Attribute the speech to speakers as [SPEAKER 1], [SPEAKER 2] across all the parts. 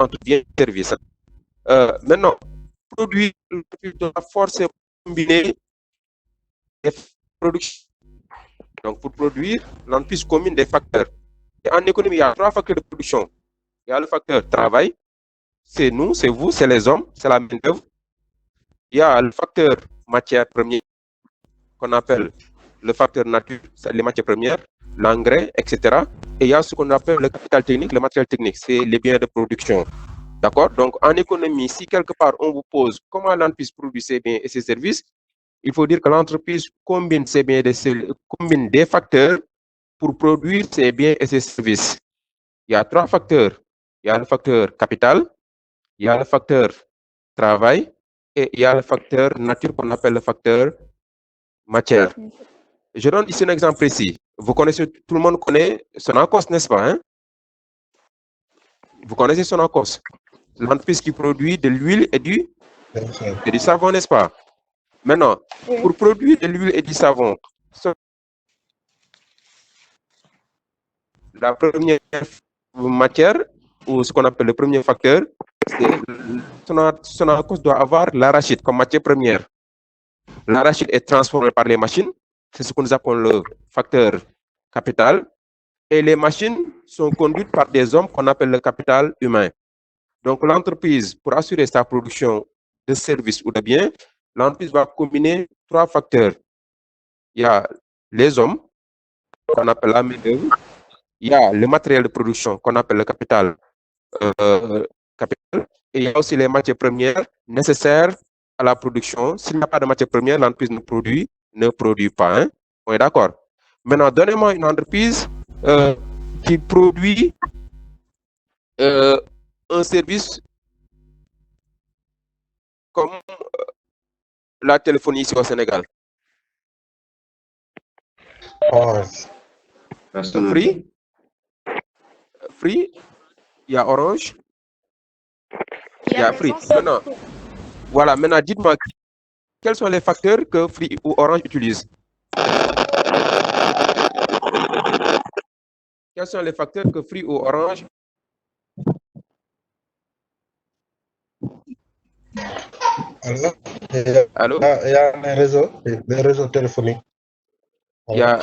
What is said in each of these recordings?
[SPEAKER 1] entre biens et services. Maintenant, produire doit forcément combiner des productions. Donc, pour produire, l'entreprise combine des facteurs. Et en économie, il y a 3 facteurs de production. Il y a le facteur travail, c'est nous, c'est vous, c'est les hommes, c'est la main-d'œuvre. Il y a le facteur matière première, qu'on appelle le facteur nature, c'est les matières premières, l'engrais, etc. Et il y a ce qu'on appelle le capital technique, le matériel technique, c'est les biens de production. D'accord? Donc, en économie, si quelque part on vous pose comment l'entreprise produit ses biens et ses services, il faut dire que l'entreprise combine ses biens combine des facteurs pour produire ses biens et ses services. Il y a 3 facteurs. Il y a le facteur capital, il y a le facteur travail et il y a le facteur nature qu'on appelle le facteur matière. Je donne ici un exemple précis. Vous connaissez, tout le monde connaît Sonacos, n'est-ce pas? Hein? Vous connaissez Sonacos, l'entreprise qui produit de l'huile et du savon, n'est-ce pas? Maintenant, pour produire de l'huile et du savon, la première matière, ou ce qu'on appelle le premier facteur, c'est Sonacos doit avoir l'arachide comme matière première. L'arachide est transformé par les machines, c'est ce que nous appelons le facteur capital, et les machines sont conduites par des hommes qu'on appelle le capital humain. Donc, l'entreprise, pour assurer sa production de services ou de biens, l'entreprise va combiner 3 facteurs. Il y a les hommes, qu'on appelle la main-d'œuvre, il y a le matériel de production, qu'on appelle le capital, capital, et il y a aussi les matières premières nécessaires à la production. S'il n'y a pas de matières premières, l'entreprise ne produit pas. Hein? On est d'accord? Maintenant, donnez-moi une entreprise qui produit un service comme la téléphonie ici au Sénégal. Free, il y a Orange, il y a Free. Maintenant, voilà, maintenant dites-moi, quels sont les facteurs que Free ou Orange utilisent? Quels sont les facteurs que Free ou Orange? Allô?
[SPEAKER 2] Il y a les réseaux téléphoniques.
[SPEAKER 1] Il y a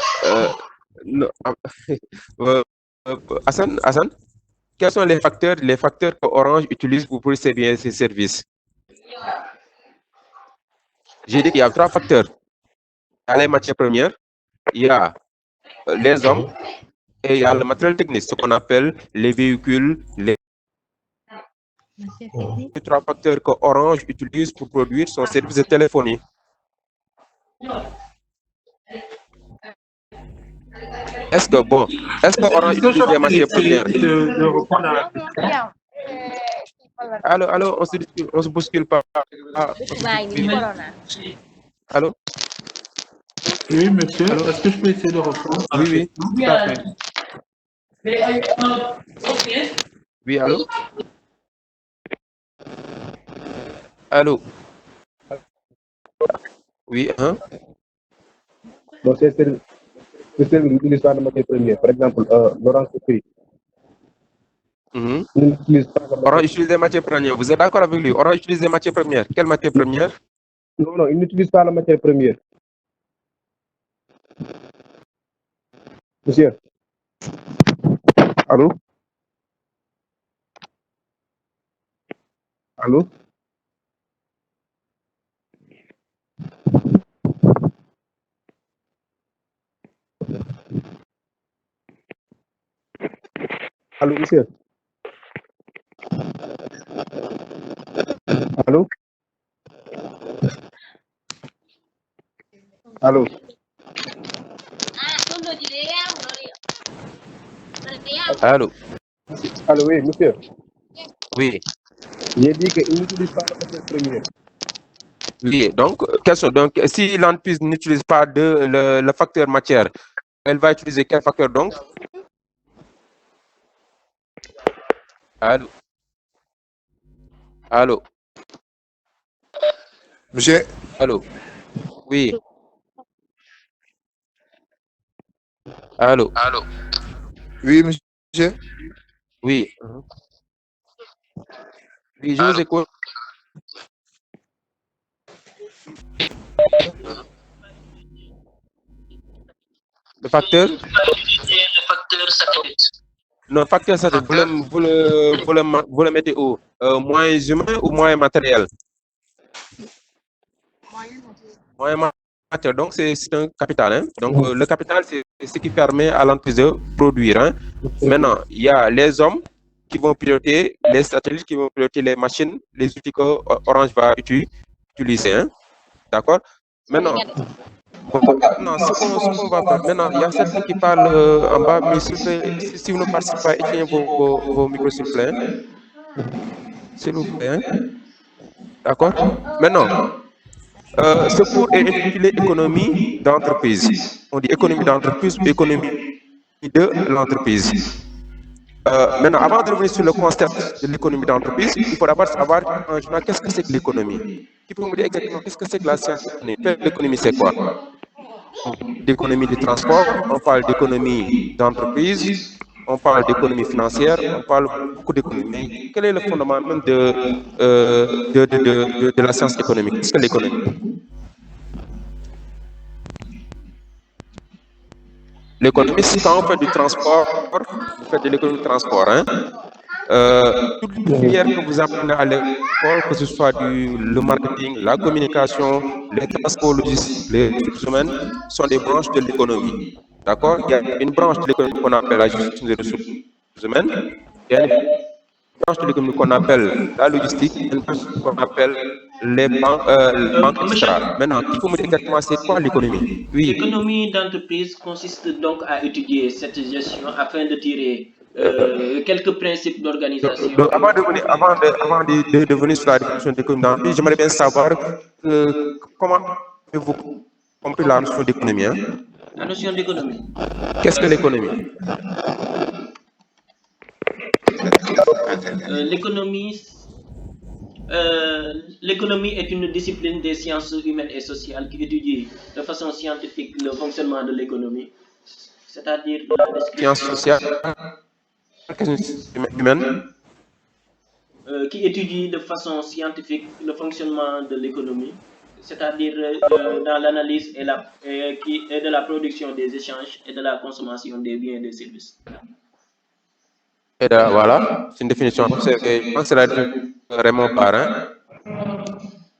[SPEAKER 1] Hassan, quels sont les facteurs que Orange utilise pour produire ses biens et ses services? J'ai dit qu'il y a 3 facteurs. Il y a les matières premières, il y a les hommes et il y a le matériel technique, ce qu'on appelle les véhicules, les 3 facteurs que Orange utilise pour produire son service de téléphonie. Est-ce que Orange utilise des matières premières? Allô, on se bouscule pas. Allô?
[SPEAKER 3] Oui, monsieur, est-ce que je peux essayer de reprendre?
[SPEAKER 1] Oui, tout à fait. Oui, allô? Allô? Oui, hein?
[SPEAKER 4] Donc, c'est n'utilise pas de matière première. Par exemple, l'orange Free.
[SPEAKER 1] Orange utilise des matières premières. Vous êtes d'accord avec lui? Orange utilise des matières premières. Quelle matière première?
[SPEAKER 4] Non, il n'utilise pas la matière première. Monsieur? Allô? Allô? Allô, monsieur? Allô? Allô?
[SPEAKER 1] Allô?
[SPEAKER 4] Allô, oui, monsieur?
[SPEAKER 1] Oui.
[SPEAKER 4] J'ai dit qu'il n'utilise pas la matière première.
[SPEAKER 1] Oui, donc, si l'entreprise n'utilise pas le facteur matière, elle va utiliser quel facteur donc? Allô? Allô?
[SPEAKER 2] Monsieur?
[SPEAKER 1] Allô? Oui. Allô?
[SPEAKER 2] Oui, monsieur?
[SPEAKER 1] Oui. Oui, je vous écoute. Le facteur? Non, facteur, ça, vous le mettez où? Moyens humains ou moyens matériels? Moyens matériels, donc c'est un capital. Hein? Donc, le capital, c'est ce qui permet à l'entreprise de produire. Hein? Maintenant, il y a les hommes qui vont piloter, les satellites qui vont piloter les machines, les outils que Orange va utiliser. Hein? D'accord? Maintenant, ce qu'on va faire, maintenant, il y a certains qui parlent en bas, mais si vous ne participez pas, éteignez vos micros, s'il vous plaît. S'il vous plaît. Hein? D'accord? Maintenant, ce cours est intitulé Économie d'entreprise. On dit économie d'entreprise ou économie de l'entreprise. Maintenant, avant de revenir sur le concept de l'économie d'entreprise, il faut d'abord savoir en général qu'est-ce que c'est que l'économie. Qui peut me dire exactement qu'est-ce que c'est que la science économique? L'économie, c'est quoi? D'économie du transport, on parle d'économie d'entreprise, on parle d'économie financière, on parle beaucoup d'économie. Mais quel est le fondement même de la science économique? Qu'est-ce que l'économie? L'économie, c'est quand on fait du transport, vous faites de l'économie de transport. Hein? Toutes les filières que vous apprenez à l'école, que ce soit le marketing, la communication, les transports logistiques, les ressources humaines, sont des branches de l'économie. D'accord? Il y a une branche de l'économie qu'on appelle la gestion des ressources humaines. Il y a une branche de l'économie qu'on appelle la logistique, et une branche qu'on appelle les banques, etc. Maintenant, il faut me dire exactement c'est quoi l'économie? Oui.
[SPEAKER 5] L'économie d'entreprise consiste donc à étudier cette gestion afin de tirer quelques principes d'organisation.
[SPEAKER 1] Donc, avant de venir sur la définition d'économie d'entreprise, j'aimerais bien savoir comment avez-vous compris la notion d'économie? Hein?
[SPEAKER 5] La notion d'économie.
[SPEAKER 1] Qu'est-ce que l'économie?
[SPEAKER 5] L'économie est une discipline des sciences humaines et sociales qui étudie de façon scientifique le fonctionnement de l'économie, c'est-à-dire la description.
[SPEAKER 1] Sciences sociales, humaines.
[SPEAKER 5] Qui étudie de façon scientifique le fonctionnement de l'économie, c'est-à-dire dans l'analyse et de la production des échanges et de la consommation des biens et des services.
[SPEAKER 1] Et là, voilà, c'est une définition. Je pense que c'est la définition de Raymond Parent.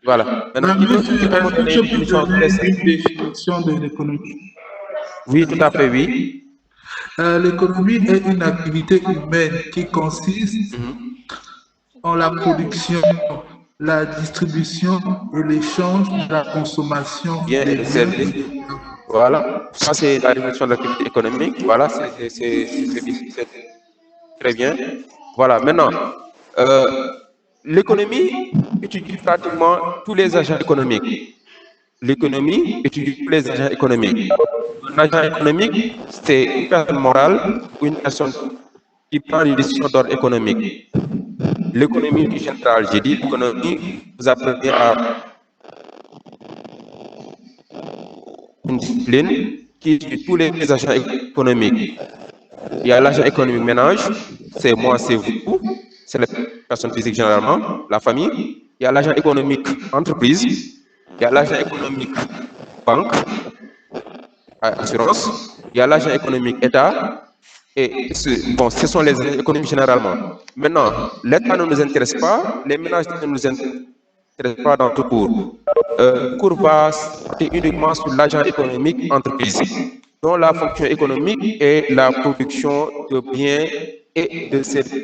[SPEAKER 1] Voilà. Maintenant,
[SPEAKER 3] Est-ce que je peux donner une définition de l'économie?
[SPEAKER 1] Oui, tout à fait, oui.
[SPEAKER 3] L'économie est une activité humaine qui consiste en la production, la distribution et l'échange de la consommation
[SPEAKER 1] Bien et
[SPEAKER 3] des
[SPEAKER 1] le
[SPEAKER 3] biens.
[SPEAKER 1] service. Voilà, ça c'est la définition de l'activité économique. Voilà, c'est très bien. Voilà, maintenant, l'économie étudie pratiquement tous les agents économiques. L'économie étudie tous les agents économiques. Un agent économique, c'est une personne morale ou une personne qui prend une décision d'ordre économique. L'économie du général, j'ai dit, l'économie, vous apprenez à une discipline qui étudie tous les agents économiques. Il y a l'agent économique ménage, c'est moi, c'est vous, c'est les personnes physiques généralement, la famille. Il y a l'agent économique entreprise, il y a l'agent économique banque, assurance, il y a l'agent économique État, et ce sont les agents économiques généralement. Maintenant, l'État ne nous intéresse pas, les ménages ne nous intéressent pas dans tout cours. Le cours va porter uniquement sur l'agent économique entreprise, dont la fonction économique est la production de biens et de services,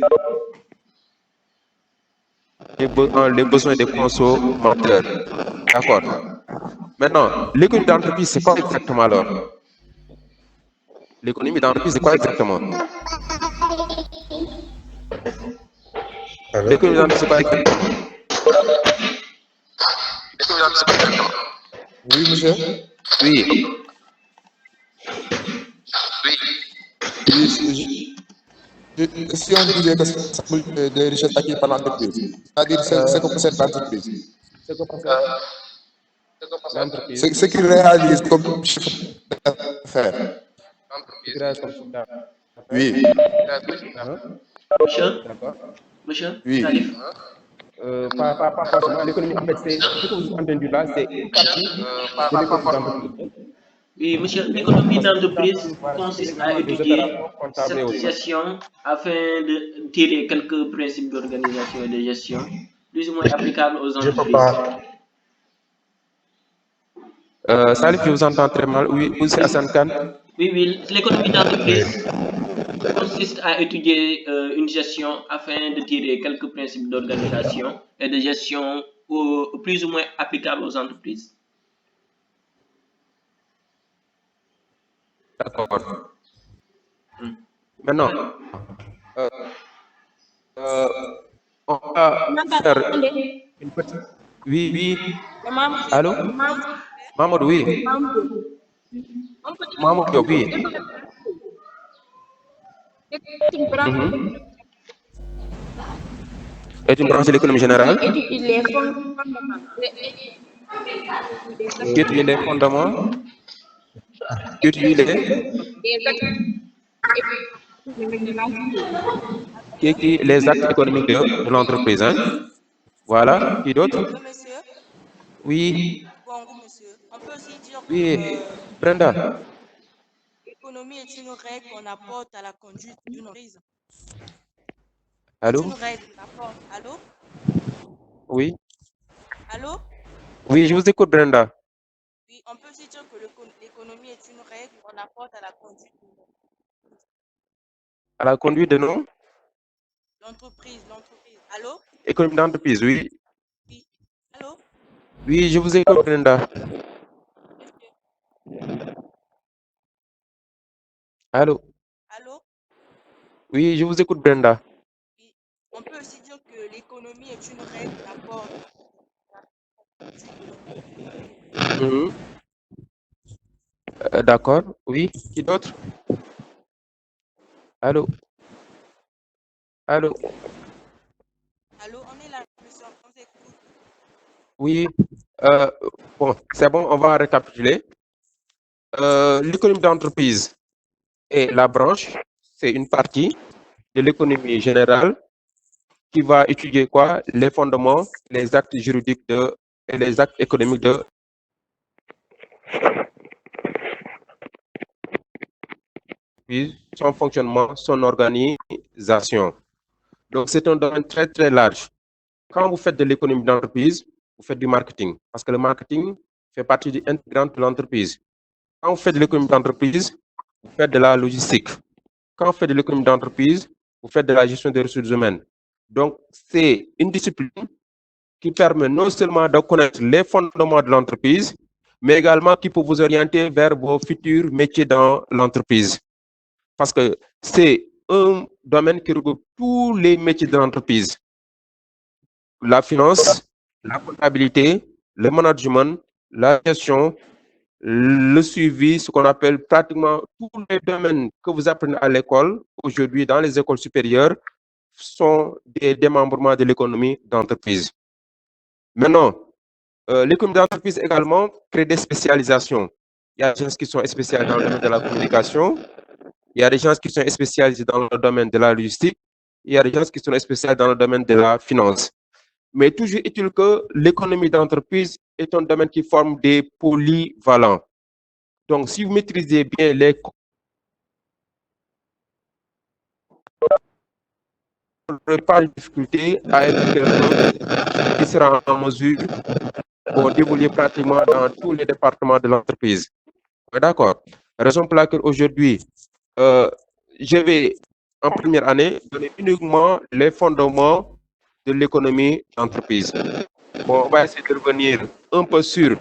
[SPEAKER 1] les besoins des consommateurs. D'accord. Maintenant, l'économie d'entreprise, c'est quoi exactement alors? L'économie d'entreprise, c'est quoi exactement? L'économie d'entreprise, c'est quoi exactement?
[SPEAKER 2] Oui, monsieur.
[SPEAKER 1] Oui.
[SPEAKER 2] Si on disait que ça des richesses acquises par l'entreprise, c'est-à-dire ce que possède l'entreprise,
[SPEAKER 1] L'entreprise.
[SPEAKER 2] ce qu'il réalise comme chiffre d'affaires. Oui.
[SPEAKER 5] Monsieur,
[SPEAKER 1] D'accord.
[SPEAKER 5] Monsieur
[SPEAKER 4] Oui.
[SPEAKER 5] Salif?
[SPEAKER 4] Pas forcément. L'économie, en fait, c'est ce que vous avez entendu là, c'est une partie de l'économie d'entreprise.
[SPEAKER 5] Oui, monsieur, l'économie
[SPEAKER 4] Parce que cette
[SPEAKER 5] d'entreprise
[SPEAKER 4] partie, voilà, c'est
[SPEAKER 5] consiste à
[SPEAKER 4] également des
[SPEAKER 5] étudier
[SPEAKER 4] opérations comptables et
[SPEAKER 5] cette
[SPEAKER 4] autres.
[SPEAKER 5] gestion afin de tirer quelques principes d'organisation et de gestion plus ou moins applicables aux
[SPEAKER 4] Je peux
[SPEAKER 5] entreprises.
[SPEAKER 4] pas.
[SPEAKER 1] Salif, je vous entends très mal. Oui, c'est Hassan Khan.
[SPEAKER 5] Oui, oui, l'économie d'entreprise consiste à étudier une gestion afin de tirer quelques principes d'organisation et de gestion plus ou moins applicables aux entreprises.
[SPEAKER 1] D'accord.
[SPEAKER 5] Hmm.
[SPEAKER 1] Maintenant, euh, euh, on va faire une petite. Oui, oui. Allô? Mamadou, oui. Mamadou Diop, oui. Mhm. Est une branche de l'économie générale qui étudie les fondements, qui étudie les actes économiques de l'entreprise. Hein? Voilà. Qui d'autre?
[SPEAKER 6] Allô, monsieur?
[SPEAKER 1] Oui,
[SPEAKER 6] Bonjour, monsieur. On peut aussi dire que
[SPEAKER 1] oui. Brenda.
[SPEAKER 6] l'économie est une règle qu'on apporte à la conduite d'une entreprise. C'est une
[SPEAKER 1] Allô?
[SPEAKER 6] règle qu'on apporte. Allô?
[SPEAKER 1] Oui.
[SPEAKER 6] Allô?
[SPEAKER 1] Oui, je vous écoute, Brenda.
[SPEAKER 6] Oui, on peut aussi dire que l'économie est une règle qu'on apporte à la conduite d'une
[SPEAKER 1] À la conduite de nos
[SPEAKER 6] l'entreprise. Allô?
[SPEAKER 1] économies d'entreprise, oui.
[SPEAKER 6] Oui. Allô?
[SPEAKER 1] Oui, je vous écoute, Brenda.
[SPEAKER 6] Monsieur?
[SPEAKER 1] Allô?
[SPEAKER 6] Allô?
[SPEAKER 1] Oui, je vous écoute, Brenda.
[SPEAKER 6] Oui. On peut aussi dire que l'économie est une règle qu'on apporte à la conduite de l'entreprise.
[SPEAKER 1] Mhm. D'accord, oui. Qui d'autre? Allô? Allô?
[SPEAKER 6] Allô? On est là, monsieur. On s'écoute.
[SPEAKER 1] Oui. Euh, bon, c'est bon, on va récapituler. L'économie d'entreprise est la branche, c'est une partie de l'économie générale qui va étudier quoi? Les fondements, les actes juridiques et les actes économiques de l'entreprise, son fonctionnement, son organisation. Donc, c'est un domaine très, très large. Quand vous faites de l'économie d'entreprise, vous faites du marketing, parce que le marketing fait partie intégrante de l'entreprise. Quand vous faites de l'économie d'entreprise, vous faites de la logistique. Quand vous faites de l'économie d'entreprise, vous faites de la gestion des ressources humaines. Donc, c'est une discipline qui permet non seulement de connaître les fondements de l'entreprise, mais également qui peut vous orienter vers vos futurs métiers dans l'entreprise. Parce que c'est un domaine qui regroupe tous les métiers de l'entreprise. La finance, la comptabilité, le management, la gestion, le suivi, ce qu'on appelle pratiquement tous les domaines que vous apprenez à l'école, aujourd'hui dans les écoles supérieures, sont des démembrements de l'économie d'entreprise. Maintenant, l'économie d'entreprise également crée des spécialisations. Il y a des gens qui sont spécialisés dans le domaine de la communication, il y a des gens qui sont spécialisés dans le domaine de la logistique, il y a des gens qui sont spécialisés dans le domaine de la finance. Mais toujours est-il que l'économie d'entreprise est un domaine qui forme des polyvalents. Donc, si vous maîtrisez bien les pas de difficulté à être quelqu'un qui sera en mesure d'évoluer pratiquement dans tous les départements de l'entreprise. D'accord. Raison pour laquelle aujourd'hui, je vais en première année donner uniquement les fondements de l'économie d'entreprise. Bon, on va essayer de revenir un peu sur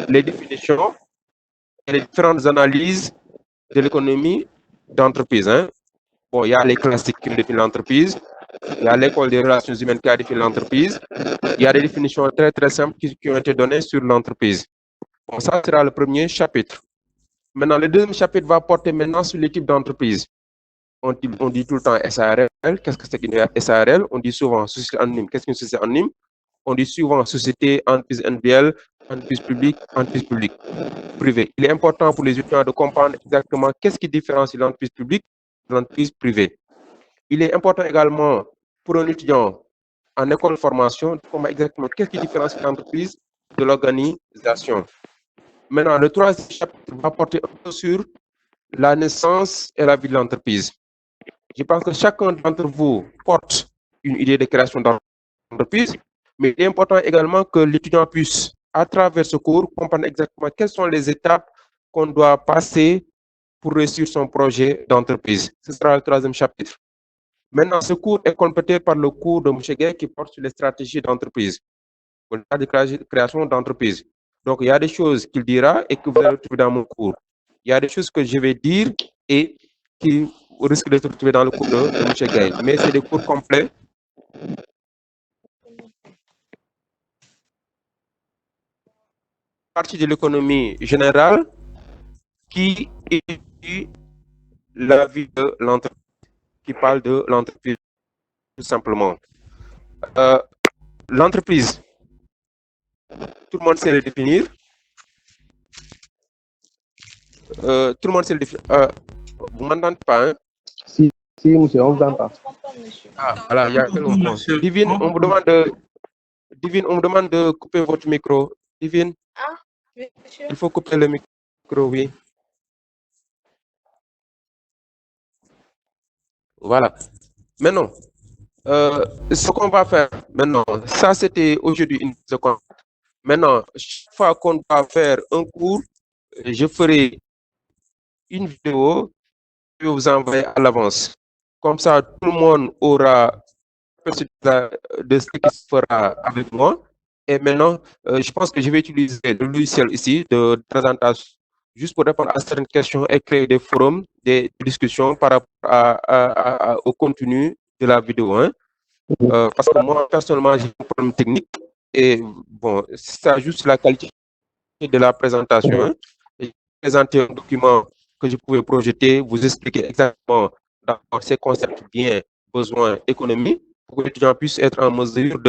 [SPEAKER 1] les définitions et les différentes analyses de l'économie d'entreprise. Hein. Bon, il y a les classiques qui définissent l'entreprise, il y a l'école des relations humaines qui a défini l'entreprise, il y a des définitions très très simples qui ont été données sur l'entreprise. Bon, ça sera le premier chapitre. Maintenant, le deuxième chapitre va porter maintenant sur l'équipe d'entreprise. On dit tout le temps SARL. Qu'est-ce que c'est qu'une SARL? On dit souvent société anonyme. Qu'est-ce qu'une société anonyme? On dit souvent société, entreprise NBL, entreprise publique, privée. Il est important pour les étudiants de comprendre exactement qu'est-ce qui différencie l'entreprise publique de l'entreprise privée. Il est important également pour un étudiant en école de formation, comment exactement, qu'est-ce qui différencie l'entreprise de l'organisation. Maintenant, le troisième chapitre va porter un peu sur la naissance et la vie de l'entreprise. Je pense que chacun d'entre vous porte une idée de création d'entreprise, mais il est important également que l'étudiant puisse, à travers ce cours, comprendre exactement quelles sont les étapes qu'on doit passer pour réussir son projet d'entreprise. Ce sera le troisième chapitre. Maintenant, ce cours est complété par le cours de M. Gay qui porte sur les stratégies d'entreprise, de création d'entreprise. Donc, il y a des choses qu'il dira et que vous allez retrouver dans mon cours. Il y a des choses que je vais dire et qui risquent d'être retrouvées dans le cours de M. Gay. Mais c'est des cours complets. Partie de l'économie générale qui étudie la vie de l'entreprise, qui parle de l'entreprise tout simplement. L'entreprise, tout le monde sait le définir. Tout le monde sait le définir. Vous ne m'entendez pas, hein?
[SPEAKER 4] Si, monsieur, on vous entend.
[SPEAKER 1] Ah, voilà, il y a Divine, on me demande de couper votre micro. Divine,
[SPEAKER 6] Monsieur.
[SPEAKER 1] il faut couper le micro, oui. Voilà. Maintenant, ce qu'on va faire maintenant, ça c'était aujourd'hui une seconde. Maintenant, chaque fois qu'on va faire un cours, je ferai une vidéo que je vais vous envoyer à l'avance. Comme ça, tout le monde aura aperçu de ce qui se fera avec moi. Et maintenant, je pense que je vais utiliser le logiciel ici de présentation juste pour répondre à certaines questions et créer des forums, des discussions par rapport au contenu de la vidéo. Hein. Parce que moi, personnellement, j'ai un problème technique et bon, ça juste la qualité de la présentation. Hein. Et présenter un document que je pouvais projeter, vous expliquer exactement dans ces concepts bien, besoins, économie, pour que l'étudiant puisse être en mesure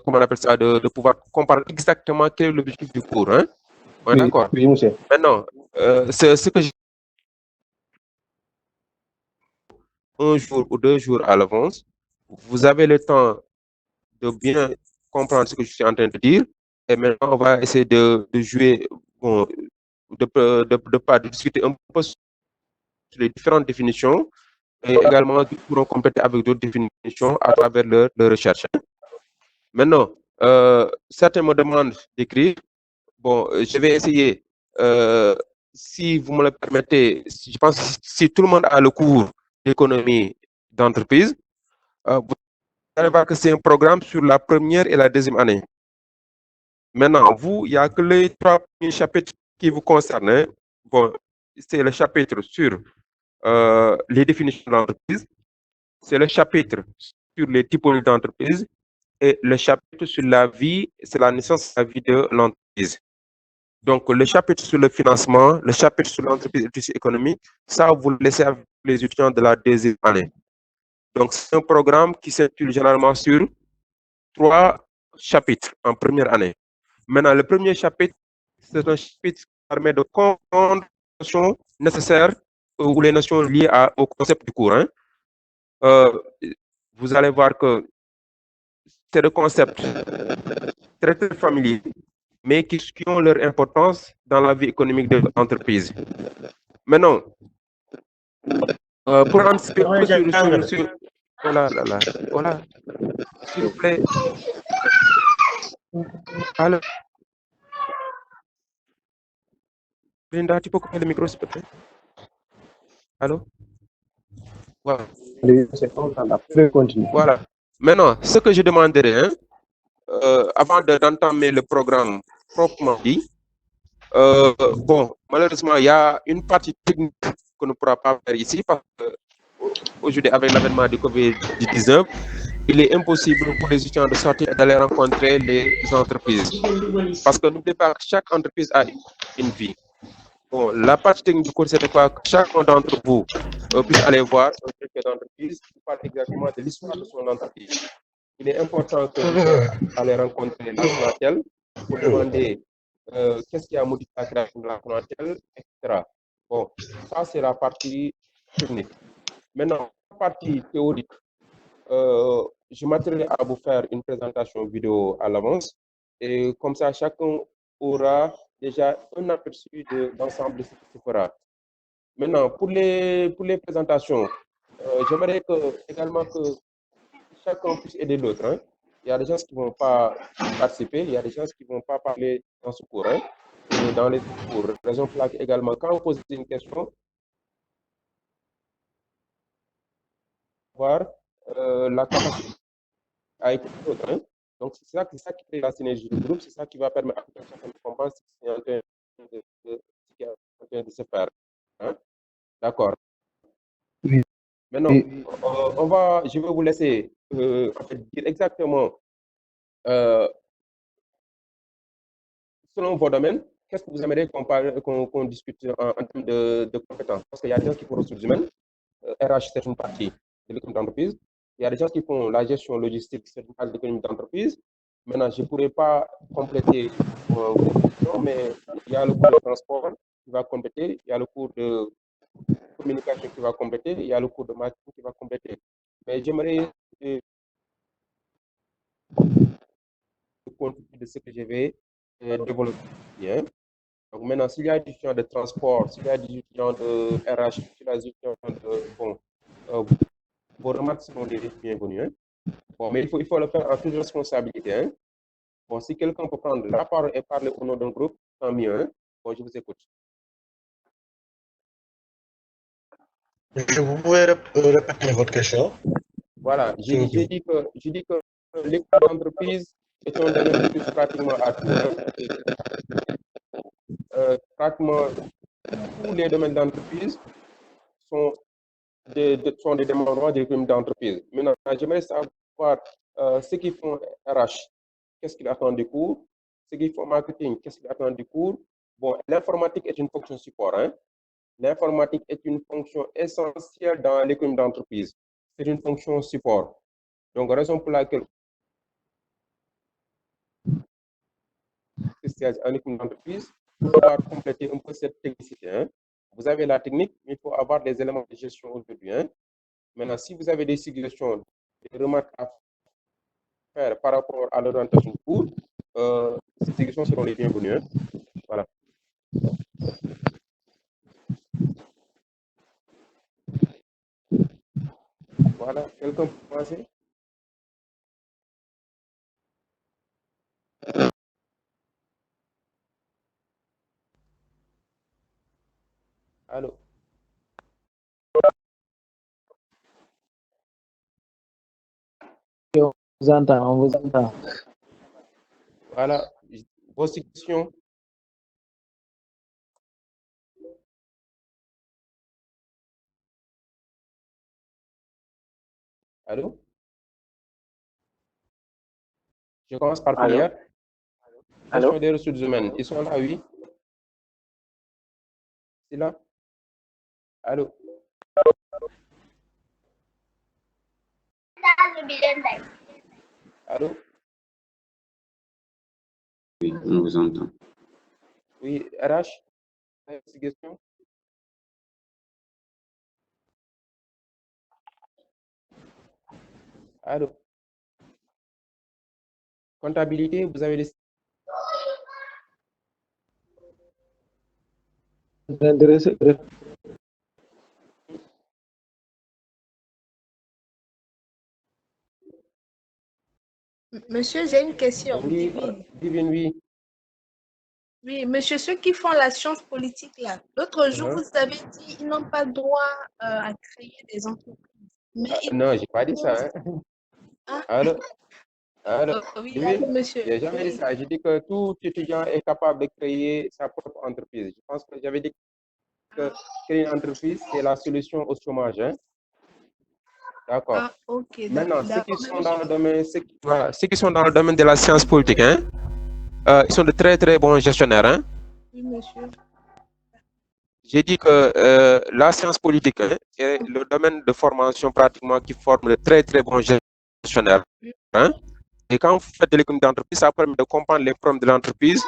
[SPEAKER 1] comment on appelle ça, de pouvoir comprendre exactement quel est l'objectif du cours. Hein. Ouais,
[SPEAKER 4] Oui,
[SPEAKER 1] d'accord.
[SPEAKER 4] oui, monsieur.
[SPEAKER 1] Maintenant, c'est ce que j'ai un jour ou 2 jours à l'avance. Vous avez le temps de bien comprendre ce que je suis en train de dire. Et maintenant, on va essayer de jouer, bon, de discuter un peu sur les différentes définitions et également qui pourront compléter avec d'autres définitions à travers leur recherche. Maintenant, certains me demandent d'écrire. Bon, je vais essayer, si vous me le permettez, je pense que si tout le monde a le cours d'économie d'entreprise, vous allez voir que c'est un programme sur la première et la deuxième année. Maintenant, vous, il n'y a que les 3 premiers chapitres qui vous concernent. Hein. Bon, c'est le chapitre sur les définitions d'entreprise, c'est le chapitre sur les typologies d'entreprise et le chapitre sur la vie, c'est la naissance de la vie de l'entreprise. Donc, le chapitre sur le financement, le chapitre sur l'entreprise et le tissu économique, ça, vous le laissez avec les étudiants de la deuxième année. Donc, c'est un programme qui s'intitule généralement sur 3 chapitres en première année. Maintenant, le premier chapitre, c'est un chapitre qui permet de comprendre les notions nécessaires ou les notions liées au concept du cours. Hein. Vous allez voir que c'est des concepts très, très familiers, mais qui ont leur importance dans la vie économique de l'entreprise. Maintenant, pour anticiper sur voilà, s'il vous plaît. Allô? Brenda, tu peux couper le micro, s'il te plaît? Allô? Voilà.
[SPEAKER 4] Oui, monsieur, on vous entend. Vous pouvez continuer.
[SPEAKER 1] Voilà. Maintenant, ce que je demanderais, hein, avant d'entamer le programme proprement dit, bon, malheureusement, il y a une partie technique qu'on ne pourra pas faire ici parce qu'aujourd'hui, avec l'avènement du Covid-19, il est impossible pour les étudiants de sortir et d'aller rencontrer les entreprises. Parce que n'oubliez pas que chaque entreprise a une vie. Bon, la partie technique du cours, c'était quoi? Que chacun d'entre vous puisse aller voir un directeur d'entreprise qui parle exactement de l'histoire de son entreprise. Il est important que vous allez rencontrer la clientèle pour demander qu'est-ce qui a modifié la création de la clientèle, etc. Bon, ça, c'est la partie technique. Maintenant, partie théorique, je m'attellerai à vous faire une présentation vidéo à l'avance et comme ça, chacun aura déjà un aperçu d'ensemble de ce qui se fera. Maintenant, pour les présentations, j'aimerais également que chacun puisse aider l'autre. Hein. Il y a des gens qui ne vont pas participer, il y a des gens qui ne vont pas parler dans ce cours, hein, et dans les cours. Raison pour laquelle également, quand vous posez une question, avoir la capacité à écouter l'autre. Hein. Donc, c'est ça qui fait la synergie du groupe, c'est ça qui va permettre à chacun de comprendre ce qui est en train de se faire. Hein. D'accord.
[SPEAKER 3] Oui.
[SPEAKER 1] Maintenant, je vais vous laisser dire exactement, selon vos domaines, qu'est-ce que vous aimeriez qu'on discute en termes de compétences? Parce qu'il y a des gens qui font ressources humaines, RH, c'est une partie de l'économie d'entreprise. Il y a des gens qui font la gestion logistique, c'est une partie de l'économie d'entreprise. Maintenant, je ne pourrais pas compléter vos questions, mais il y a le cours de transport qui va compléter, il y a le cours de communication qui va compléter, il y a le cours de marketing qui va compléter. Mais j'aimerais compte de ce que je vais développer. Bien. Donc maintenant, s'il y a des étudiants de transport, s'il y a des étudiants de RH, s'il y a des étudiants de... Bon, vos remarques seront les bienvenues. Hein. Bon, mais il faut le faire en toute responsabilité. Hein. Bon, si quelqu'un peut prendre la parole et parler au nom d'un groupe, tant mieux. Hein. Bon, je vous écoute.
[SPEAKER 7] Vous pouvez répéter votre question?
[SPEAKER 1] Voilà, j'ai dit que l'économie d'entreprise est un domaine qui touche pratiquement à tout. Hein. Pratiquement tous les domaines d'entreprise sont des démembrements de l'économie d'entreprise. Maintenant, j'aimerais savoir ceux qui font RH, qu'est-ce qu'ils attendent du cours, ceux qui font marketing, qu'est-ce qu'ils attendent du cours. Bon, l'informatique est une fonction support. Hein. L'informatique est une fonction essentielle dans l'économie d'entreprise. C'est une fonction support. Donc, raison pour laquelle en économie d'entreprise, il faut pouvoir compléter un peu cette technicité. Hein. Vous avez la technique, mais il faut avoir des éléments de gestion aujourd'hui. Hein. Maintenant, si vous avez des suggestions, des remarques à faire par rapport à l'orientation du cours, ces suggestions seront les bienvenues. Hein. Voilà. Voilà, quelqu'un peut commencer? Allô?
[SPEAKER 8] On vous entend, on vous entend.
[SPEAKER 1] Voilà, vos suggestions. Allô? Je commence par Prière. Gestion des ressources humaines. Ils sont là, oui? C'est là? Allô? Allô?
[SPEAKER 9] Oui, on vous entend.
[SPEAKER 1] Oui, RH, suggestion? Allô? Comptabilité, vous avez des...
[SPEAKER 6] Monsieur, j'ai une question.
[SPEAKER 1] Oui, Divine, oui.
[SPEAKER 6] Oui, monsieur, ceux qui font la science politique, là, l'autre jour, vous avez dit qu'ils n'ont pas droit à créer des entreprises. Mais
[SPEAKER 1] Non, je n'ai pas dit ça. Hein.
[SPEAKER 6] Hein?
[SPEAKER 1] Allô? Allô?
[SPEAKER 6] Oui,
[SPEAKER 1] Divine,
[SPEAKER 6] monsieur.
[SPEAKER 1] je n'ai jamais dit ça. J'ai dit que tout étudiant est capable de créer sa propre entreprise. Je pense que j'avais dit que créer une entreprise, c'est la solution au chômage. Hein. D'accord.
[SPEAKER 6] Ah, ok.
[SPEAKER 1] Maintenant, ceux qui sont dans le domaine, ceux qui sont dans le domaine de la science politique, hein, ils sont de très très bons gestionnaires. Hein.
[SPEAKER 6] Oui, monsieur.
[SPEAKER 1] J'ai dit que la science politique hein, est le domaine de formation pratiquement qui forme de très très bons gestionnaires. Hein. Et quand vous faites de l'économie d'entreprise, ça permet de comprendre les problèmes de l'entreprise.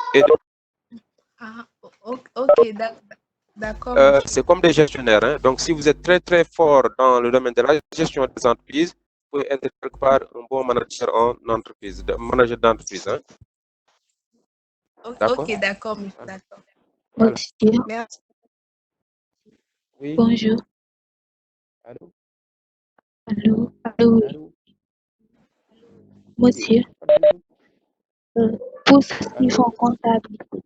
[SPEAKER 6] Ah, ok, d'accord. D'accord.
[SPEAKER 1] C'est comme des gestionnaires. Hein. Donc, si vous êtes très, très fort dans le domaine de la gestion des entreprises, vous pouvez être quelque part un bon manager en entreprise, manager d'entreprise. Hein. D'accord.
[SPEAKER 6] Ok, d'accord, monsieur, d'accord.
[SPEAKER 10] Monsieur,
[SPEAKER 6] Merci.
[SPEAKER 4] Oui,
[SPEAKER 10] bonjour.
[SPEAKER 4] allô,
[SPEAKER 10] Allô, allô, oui.
[SPEAKER 4] allô,
[SPEAKER 10] Monsieur, pour ce qui
[SPEAKER 4] allô.
[SPEAKER 10] font comptabilité,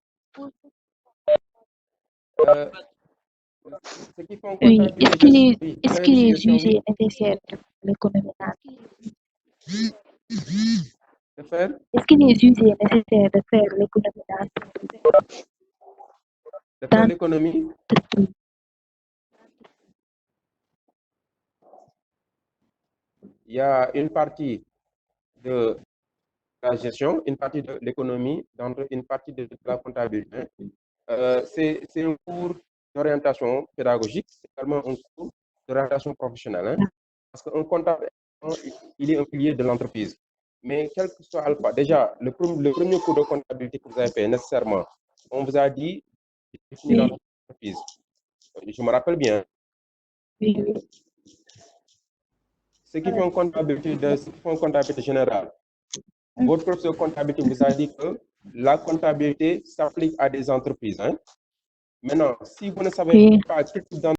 [SPEAKER 4] Ce qui font
[SPEAKER 10] oui,
[SPEAKER 4] comptabilité, oui,
[SPEAKER 10] est-ce
[SPEAKER 4] très
[SPEAKER 10] qu'il
[SPEAKER 4] riche
[SPEAKER 10] est
[SPEAKER 4] question,
[SPEAKER 10] jugé
[SPEAKER 4] oui.
[SPEAKER 10] nécessaire de l'économie nationale?
[SPEAKER 4] De faire,
[SPEAKER 10] Est-ce qu'il est jugé nécessaire de faire l'économie nationale
[SPEAKER 4] de faire
[SPEAKER 10] dans
[SPEAKER 4] l'économie.
[SPEAKER 10] l'entreprise?
[SPEAKER 4] Il y a une partie de la gestion, une partie de l'économie, une partie de la comptabilité. C'est un cours d'orientation pédagogique, c'est également un cours d'orientation professionnelle. Hein, parce qu'un comptable, il est un pilier de l'entreprise. Mais quel que soit Alpha, déjà, le premier cours de comptabilité que vous avez fait, nécessairement, on vous a dit de définir
[SPEAKER 10] Oui,
[SPEAKER 4] l'entreprise. Je me rappelle bien.
[SPEAKER 10] oui, oui.
[SPEAKER 4] Ceux qui font comptabilité générale, votre professeur de comptabilité vous a dit que la comptabilité s'applique à des entreprises. Hein. Maintenant, si vous ne savez
[SPEAKER 10] Oui.
[SPEAKER 4] pas quel type d'entreprise